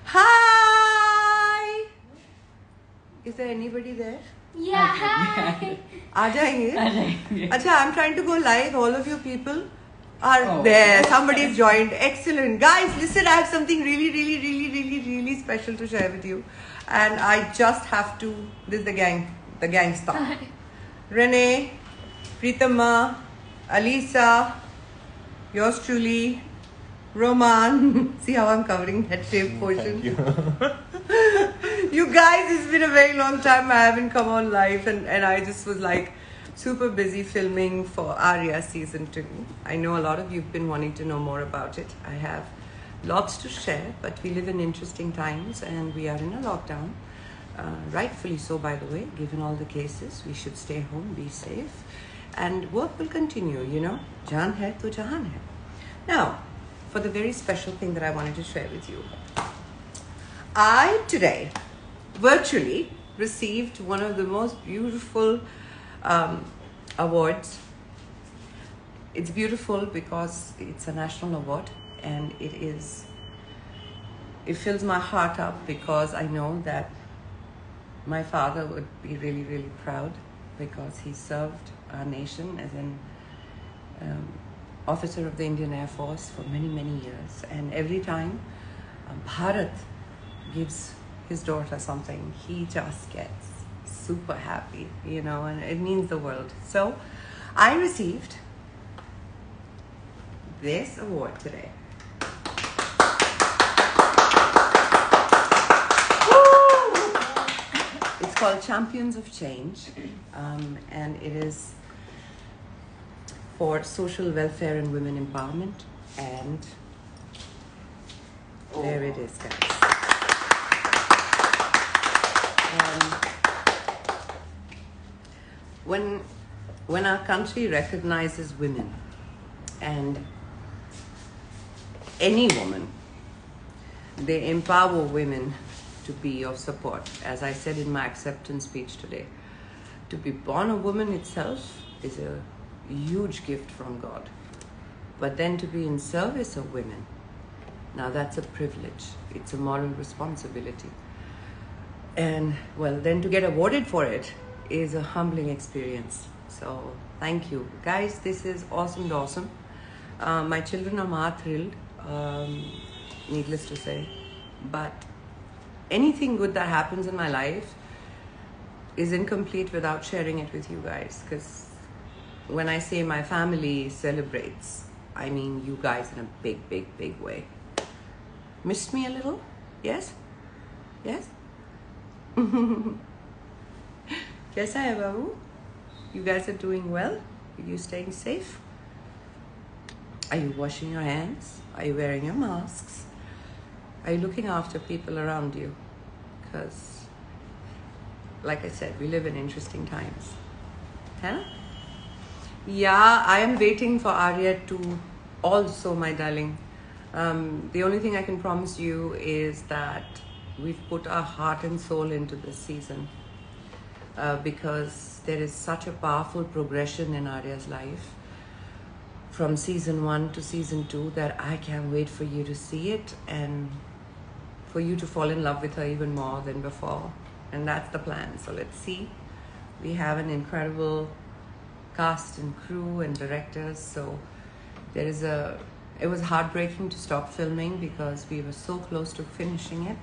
Hi! Is there anybody there? Yeah, hi. आ जाएंगे? अच्छा, I'm trying to go live. All of you people are Oh. there. Somebody's joined. Excellent. Guys, listen, I have something really special to share with you. And I just have to, this is the gang stuff. Renee, Preetama, Alisa, yours truly, Roman. See how I'm covering that same portion? Thank you. You guys, it's been a very long time I haven't come on live, and I just was like super busy filming for Arya season 2. I know a lot of you've been wanting to know more about it. I have lots to share, but we live in interesting times and we are in a lockdown. Rightfully so, by the way, given all the cases. We should stay home, be safe, and work will continue, you know. Jaan hai to jahan hai. Now, for the very special thing that I wanted to share with you. I today virtually received one of the most beautiful awards. It's beautiful because it's a national award, and it fills my heart up because I know that my father would be really proud because he served our nation as an officer of the Indian Air Force for many years, and every time Bharat gives his daughter something, he just gets super happy, you know, and it means the world. So I received this award today. It's called Champions of Change, and it is for social welfare and women empowerment, and there it is, guys. When our country recognizes women, and any woman, they empower women to be of support. As I said in my acceptance speech today, to be born a woman itself is a huge gift from God. But then to be in service of women, now that's a privilege. It's a moral responsibility. And well, then to get awarded for it is a humbling experience. So thank you. Guys, this is awesome. My children are maha thrilled, needless to say. But anything good that happens in my life is incomplete without sharing it with you guys. Because when I say my family celebrates, I mean you guys in a big way. Missed me a little? Yes? Yes? Kaisa hai babu? You guys are doing well? Are you staying safe? Are you washing your hands? Are you wearing your masks? Are you looking after people around you? Because, like I said, we live in interesting times. Huh? Yeah, I am waiting for Arya to also, my darling. The only thing I can promise you is that we've put our heart and soul into this season because there is such a powerful progression in Arya's life from season 1 to season 2 that I can't wait for you to see it and for you to fall in love with her even more than before. And that's the plan. So let's see. We have an incredible cast and crew and directors. So it was heartbreaking to stop filming because we were so close to finishing it.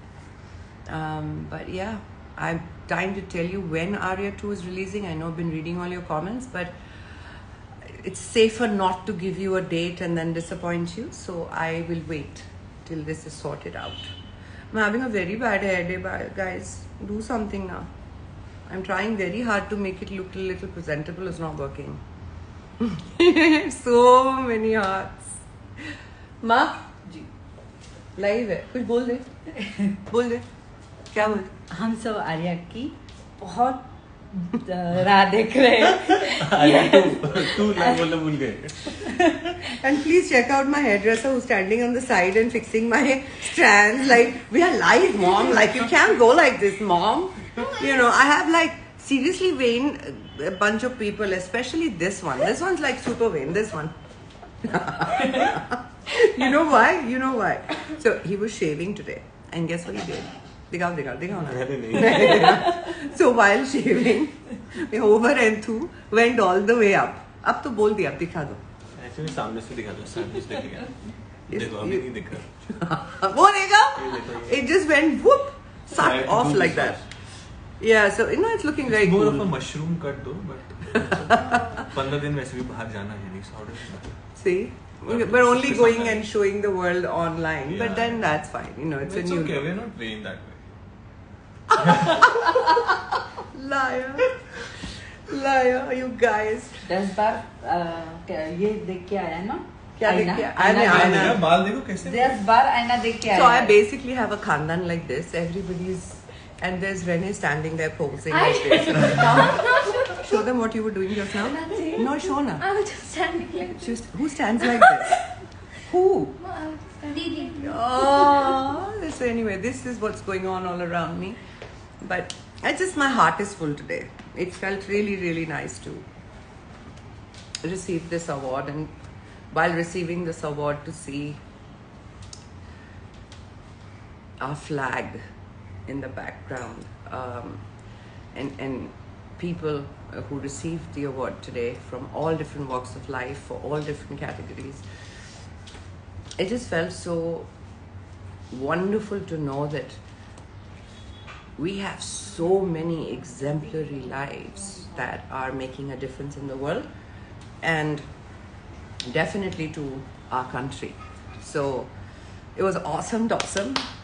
But yeah, I'm dying to tell you when Arya 2 is releasing. I know I've been reading all your comments, but it's safer not to give you a date and then disappoint you. So I will wait till this is sorted out. I'm having a very bad hair day, guys. Do something now. I'm trying very hard to make it look a little presentable. It's not working. So many hearts. माँ जी live है, कुछ बोल दे क्या बोल? हम सब आर्या की बहुत राह देख रहे हैं. तू लाइव बोलना भूल गए. And please check out my hairdresser who's standing on the side and fixing my strands. Like, we are live, mom. Like, you can't go like this, mom. You know, I have like seriously vain a bunch of people, especially this one. This one's like super vain. This one. You know why? So he was shaving today. And guess what he did? दिखाओ ना. मैंने नहीं. So while shaving, over and through went all the way up. अब तो बोल दिया, अब दिखा दो. Actually सामने से दिखा दो, सामने से दिखा. देखो अभी नहीं दिख रहा. वो देखा? ये देखो ये. It just went whoop, sucked I off do like this that. Yeah, so it's looking very More cool. of a mushroom cut though, but 15 दिन वैसे भी बाहर जाना है नहीं. So how does it matter? See, we're only going and showing the world online, but then that's fine. It's a new. okay. We're not trained that way. Liar, you guys. 10 बार ये देख के आया ना. क्या देख के? आईना. बाल देखो कैसे. 10 बार आईना देख के आया. So I basically have a khandan like this. Everybody's, and there's Renee standing there posing like this. Show them what you were doing just now. Nothing. No, show na. I was just standing like this. Who stands like this? Who? Didi. Oh, so anyway, this is what's going on all around me. But my heart is full today. It felt really, really nice to receive this award, and while receiving this award, to see our flag in the background, and people who received the award today from all different walks of life, for all different categories. It just felt so wonderful to know that we have so many exemplary lives that are making a difference in the world, and definitely to our country. So it was awesome,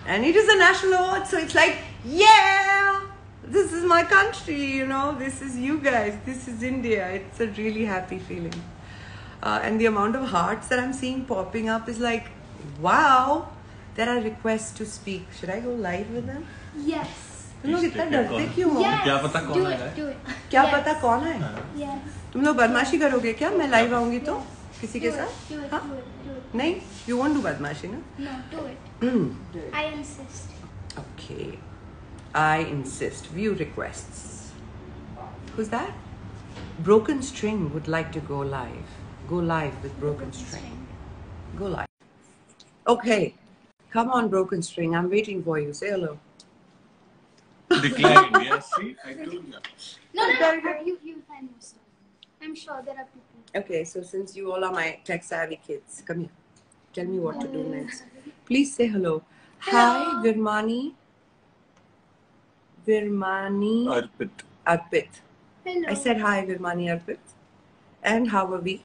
and it is a national award, so it's like, yeah, this is my country, this is you guys, this is India. It's a really happy feeling. And the amount of hearts that I'm seeing popping up is like, wow. There are requests to speak. Should I go live with them? Yes. तुम लोग इतना डरते क्यों हो? Yes. क्या पता कौन Do आएगा? it. Do it. क्या Yes. पता कौन है? Yes. तुम लोग बदमाशी करोगे क्या? मैं लाइव आऊंगी तो किसी के Do it. साथ? Do it. हाँ? Do it. Do it. नहीं, you won't do बदमाशी ना? No. Do it. Hmm. I insist. Okay, I insist. View requests. Who's that? Broken String would like to go live. Go live with Broken String. Go live. Okay, come on, Broken String. I'm waiting for you. Say hello. Declined. Yes, see, I told you. No. You find more stuff. I'm sure there are people. Okay, so since you all are my tech savvy kids, come here. Tell me what to do next. Please say hello. Hi, Virmani. Arpit. Arpit. Hello. I said hi, Virmani Arpit. And how are we?